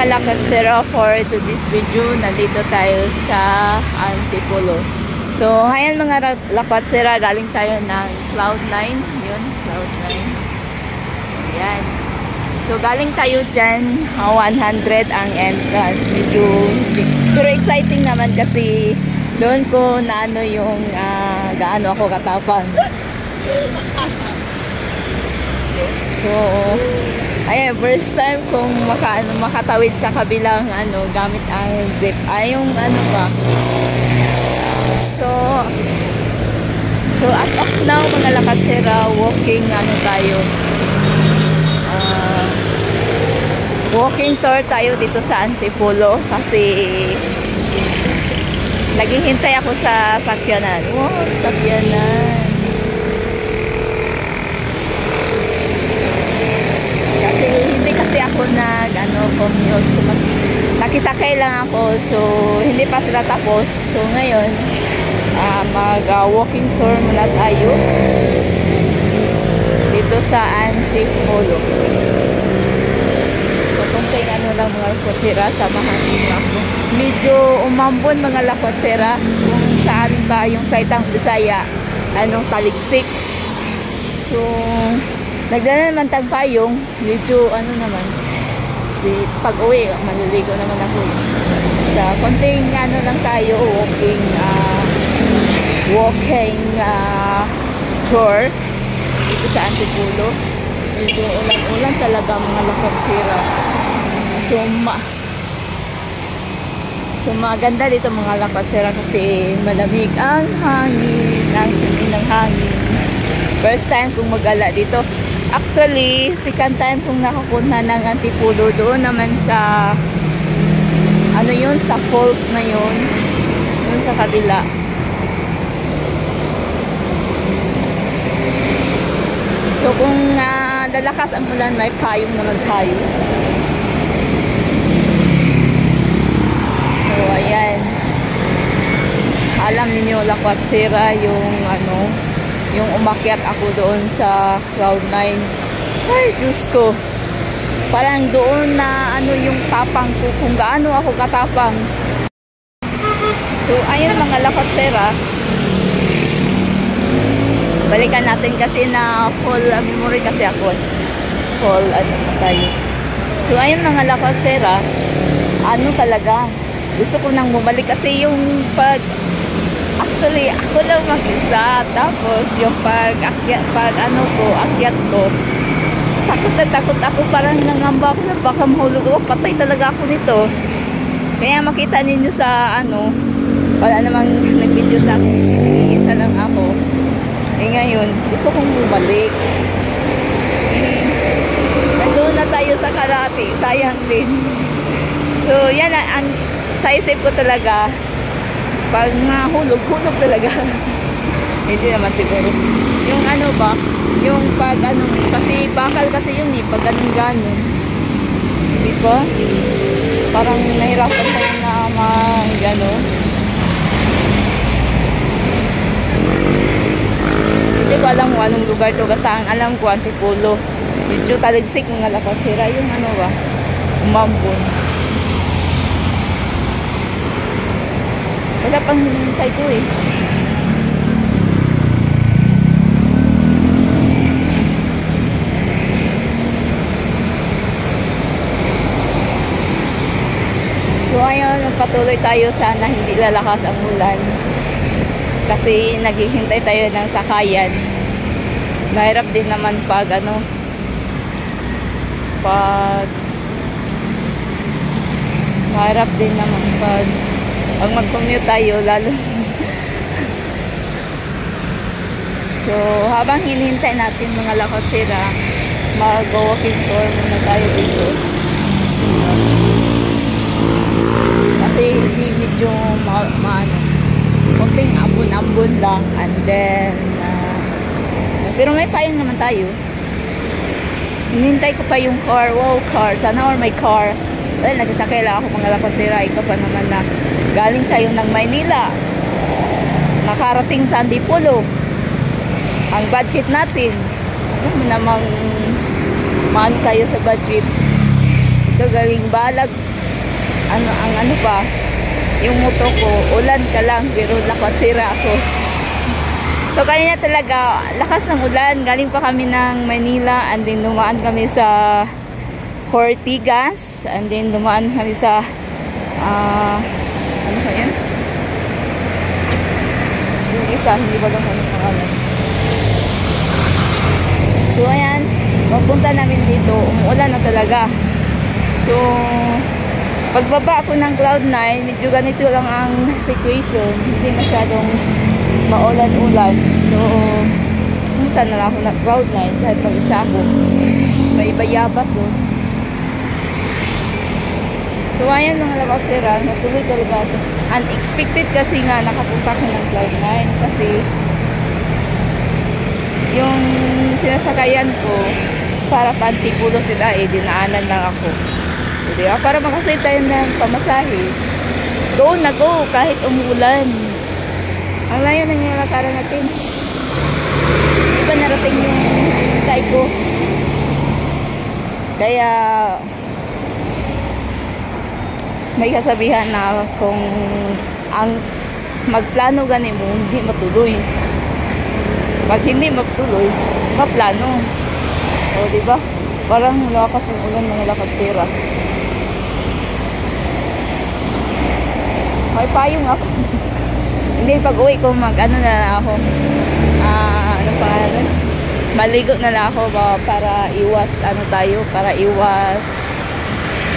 mga lakatsera, for today's video, nandito tayo sa Antipolo. So, ayan mga lakatsera, galing tayo ng Cloud9. Yun, Cloud9. Ayan. So, galing tayo dyan, 100 ang entrance. Medyo, pero exciting naman kasi doon ko na ano yung gaano ako katapang. So, ayan, first time kong makatawid sa kabilang gamit ang zip. Ay, yung ano ba. So as of now, mga lakatsera, walking tayo. Walking tour tayo dito sa Antipolo kasi naghihintay ako sa sakyanan. Wow, sakyanan. Kasi ako commute. So, mas nakisakay lang ako. So, hindi pa sila tapos. So, ngayon, mag-walking tour muna tayo dito sa Antipolo. So, kung kayo lang mga lakotsera, samahan niyo ako. Medyo umambon mga lakotsera kung saan ba yung saitang Bisaya, taligsik. So, nagdala naman tagpayong, medyo naman, pag uwi, maliligo naman ako. Sa konting lang tayo, walking tour dito sa Antipolo. Medyo ulan-ulan talaga mga lakatsera. So maganda dito mga lakatsera kasi malamig ang hangin, ang sindi ng hangin. First time kong mag-ala dito. Actually, second time kong nakapunta ng Antipolo doon naman sa sa falls na yun sa kabila. So kung lalakas ang ulan, may payong naman tayo. So ayan, alam ninyo lakatsera yung yung umakyat ako doon sa Cloud9. Ay, Diyos ko. Parang doon na yung tapang ko, kung gaano ako katapang. So, ayun mga lakatsera. Balikan natin kasi na full memory kasi ako. Full tayo. So, ayun mga lakatsera. Talaga. Gusto ko nang bumalik kasi yung actually, ako lang mag-isa. Tapos, yung akyat ko, takot ako. Parang nangamba ako na baka mahulog ako. Patay talaga ako nito. Kaya makita ninyo sa wala namang nag-video sa akin. Isa lang ako. Ngayon, gusto kong bumalik. Nandun na tayo sa karate. Sayang din. So, yan sa isip ko talaga. Pag nahulog talaga. Hindi naman siguro. Yung yung pag kasi bakal kasi yun pag ganun. Di ba? Parang nahirapan tayo na gano'n. Hindi ko alam kung anong lugar to. Basta ang alam ko, Antipolo. Medyo taligsik mga lakatsera. Yung umambon. Wala pang hinintay ko So ayun, patuloy tayo, sana hindi lalakas ang ulan. Kasi naghihintay tayo ng sakayan. Mahirap din naman pag mahirap din naman pag mag-commute tayo lalo. So habang hinihintay natin mga lakatsera, mag-walking tour muna tayo dito. Kasi hindi medyo konting ambon-ambon lang, and then pero may payong naman tayo. Hinihintay ko pa yung car. Wow, car. Sana or may car. Well, nagsasakay lang ako mga lakatsera. Ikaw pa naman na galing tayo ng Maynila, nakarating sa Antipolo. Ang budget natin, ano mo namang maan tayo sa budget. Ito galing Balag, ano pa, yung moto ko, ulan ka lang, pero nakasira ako. So kanina talaga, lakas ng ulan. Galing pa kami ng Manila, and then dumaan kami sa Ortigas, and then dumaan kami sa ano ba yan? Yung isa, hindi ba lang kami pangalan. So ayan, pagpunta namin dito, umuulan na talaga. So pagbaba ako ng Cloud9, medyo ganito lang ang situation. Hindi masyadong maulan-ulan. So, punta na lang ako ng Cloud9 dahil mag-isa ako. May bayabas, oh. So, ayan mga lakatsera. Natuloy talaga ito. Unexpected kasi nga nakapunta ko ng Cloud9. Kasi, yung sinasakayan ko, para pantipulo sila, dinaanan lang ako. Diba? Para makasave tayo ng pamasahe, go na go kahit umulan. Ang layo na nilalakaran natin. Hindi pa narating yung hintay ko. Kaya may kasabihan na kung ang magplano ganin mo, hindi matuloy. Pag hindi matuloy, maplano. O diba? Parang lakas ng ulan, mga lakatsera. May payong ako. Hindi, pag uwi ko ano na lang ako, ano pa, maligo na lang ako para iwas, para iwas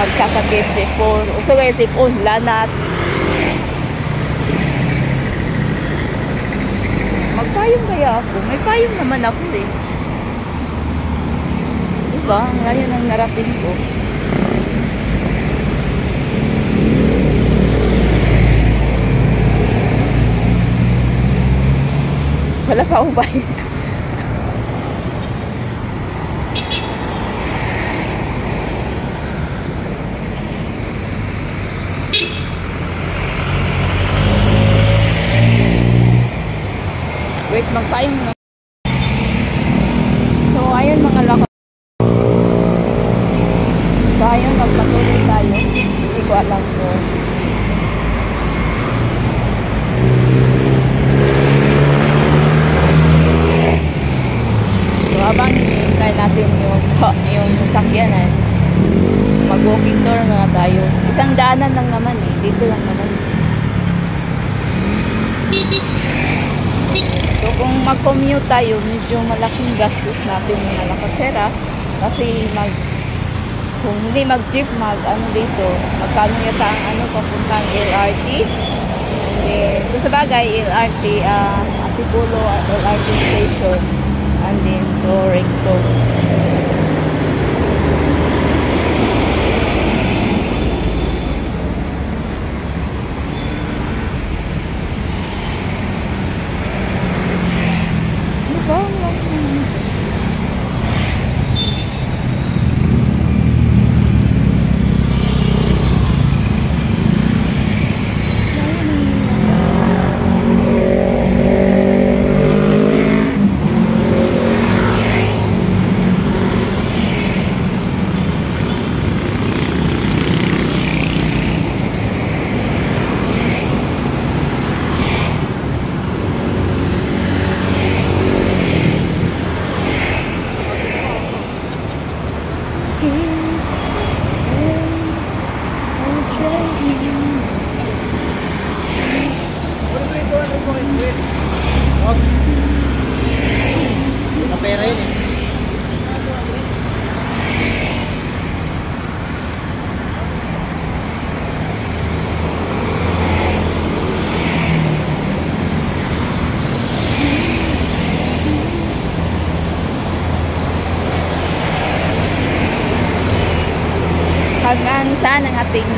magkasakit, sipon. Uso kayo sipon, lanat. Magpayong kaya ako. May payong naman ako eh. Diba? Ngayon ang narating ko. Wala pa akong bayan. Wait, magpayong na. So, ayun mga lakot. So, ayun, magpatuloy tayo. Hindi ko alam ko. Habang try natin yung sakyanan, mag-walking tour nga tayo. Isang daanan lang naman eh. Dito lang naman. So kung mag-commute tayo, medyo malaking gastos natin mga lakatsera. Kasi kung hindi mag-jeep, dito, magkano yata ang papuntang LRT. So sa bagay, LRT, Antipolo LRT station. And then to Recto. Pera yun eh. Hanggang saan ang ating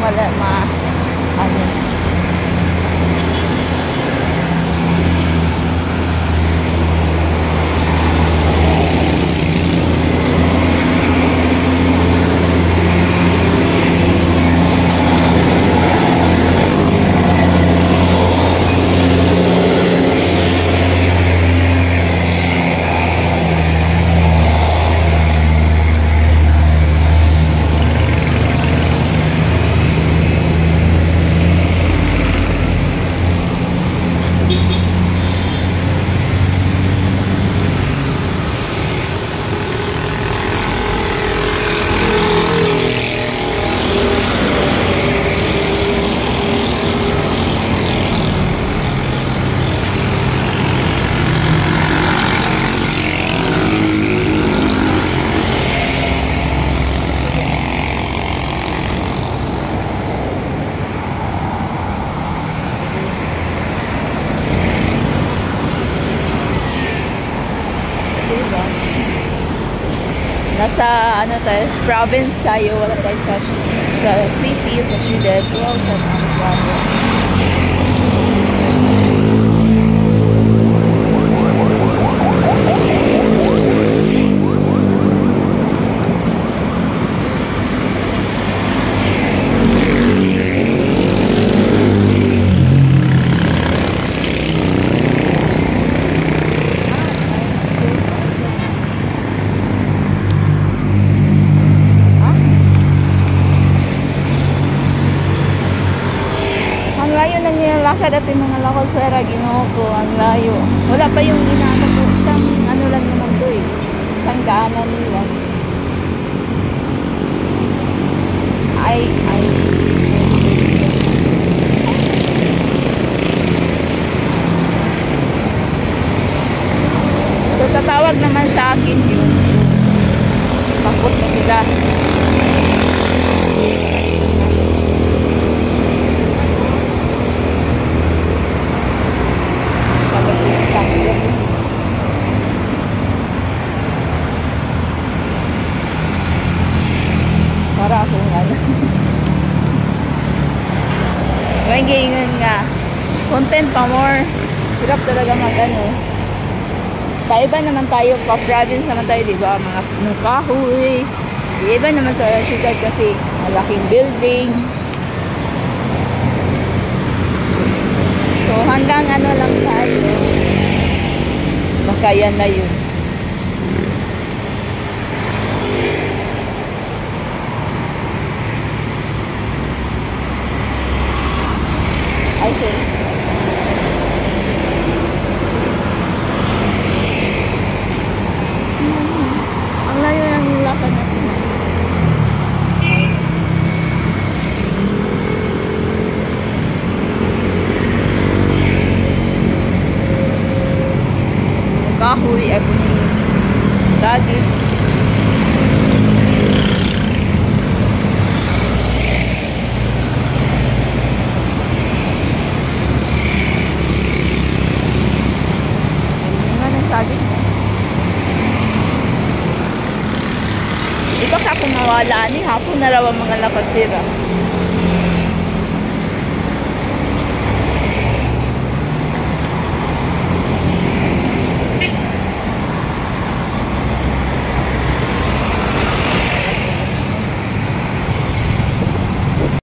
ano tayo, province tayo, wala tayo sa city, president, wow, sa province. Lakad at yung mga lakad sa Ginoo ko, ang layo. Wala pa yung inaano ko. Isang ano lang naman to eh. Isang daanan nila. Ay. So tatawag naman sa akin yun. Tapos na sila. Para akong ano. May gaingan nga. Content pa more. Hirap talaga mag-ano. Paiba naman tayo. Pa-province naman tayo, diba? Mga kahoy. Iba naman sa syudad kasi malaking building. So hanggang ano lang tayo. Makaya na yun. Ay, sorry. Ang layo ng lakad natin. Kahoy, sagit. Ito ka kung nawala ni hapon na raw ang mga lakasira.